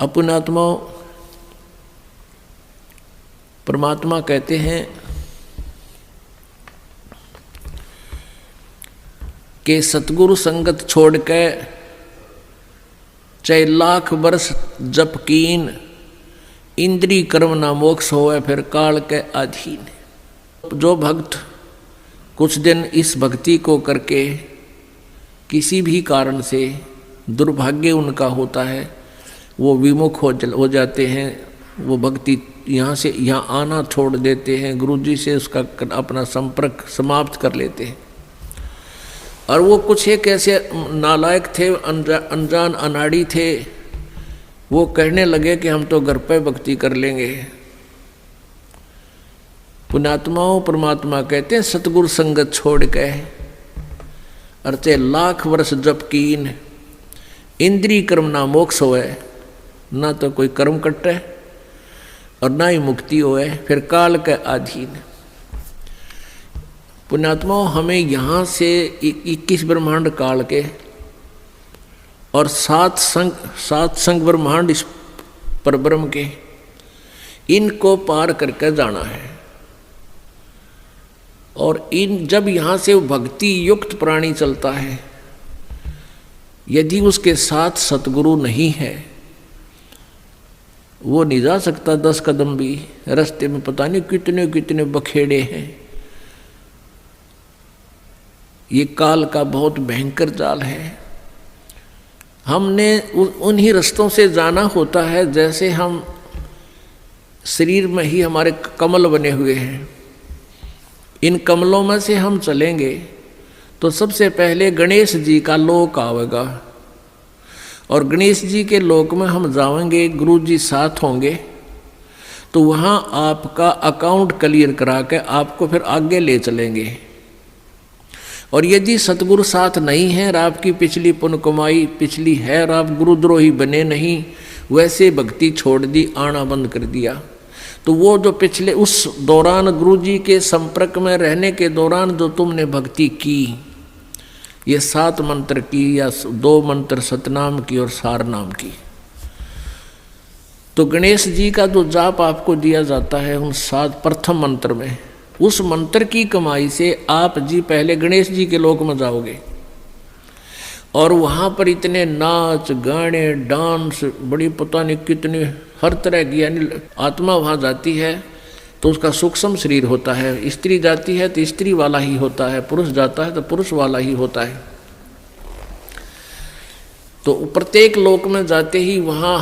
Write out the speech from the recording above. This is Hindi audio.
अपनात्मा परमात्मा कहते हैं कि सतगुरु संगत छोड़ के चाहे लाख वर्ष जप कीन, इंद्री कर्म ना मोक्ष होए फिर काल के अधीन। जो भक्त कुछ दिन इस भक्ति को करके किसी भी कारण से दुर्भाग्य उनका होता है, वो विमुख हो जाते हैं, वो भक्ति यहाँ से यहाँ आना छोड़ देते हैं, गुरुजी से उसका अपना संपर्क समाप्त कर लेते हैं। और वो कुछ एक ऐसे नालायक थे, अनजान अनाड़ी थे, वो कहने लगे कि हम तो घर पे भक्ति कर लेंगे। पुण्यात्माओं परमात्मा कहते हैं सतगुरु संगत छोड़ के अर्थे लाख वर्ष जप कीन, इंद्री कर्म ना मोक्ष होए, ना तो कोई कर्म कटे और ना ही मुक्ति होए, फिर काल के अधीन। पुण्यात्माओं हमें यहाँ से 21 ब्रह्मांड काल के और सात संग ब्रह्मांड इस परब्रह्म के, इनको पार करके जाना है। और जब यहाँ से भक्ति युक्त प्राणी चलता है, यदि उसके साथ सतगुरु नहीं है, वो नहीं जा सकता 10 कदम भी। रास्ते में पता नहीं कितने कितने बखेड़े हैं। ये काल का बहुत भयंकर जाल है। हमने उन्हीं रास्तों से जाना होता है, जैसे हम शरीर में ही हमारे कमल बने हुए हैं। इन कमलों में से हम चलेंगे तो सबसे पहले गणेश जी का लोक आवेगा, और गणेश जी के लोक में हम जाएंगे, गुरु जी साथ होंगे, तो वहाँ आपका अकाउंट क्लियर करा के आपको फिर आगे ले चलेंगे। और यदि सतगुरु साथ नहीं है और आपकी पिछली पुण्य कमाई पिछली है और आप गुरुद्रोही बने नहीं, वैसे भक्ति छोड़ दी, आना बंद कर दिया, तो वो जो पिछले उस दौरान गुरु जी के संपर्क में रहने के दौरान जो तुमने भक्ति की, ये 7 मंत्र की या 2 मंत्र सतनाम की और सार नाम की, तो गणेश जी का जो जाप आपको दिया जाता है उन 7 प्रथम मंत्र में, उस मंत्र की कमाई से आप जी पहले गणेश जी के लोक में जाओगे। और वहाँ पर इतने नाच गाने डांस, बड़ी पता नहीं कितने हर तरह की, यानी आत्मा वहाँ जाती है तो उसका सूक्ष्म शरीर होता है, स्त्री जाती है तो स्त्री वाला ही होता है, पुरुष जाता है तो पुरुष वाला ही होता है। तो प्रत्येक लोक में जाते ही वहाँ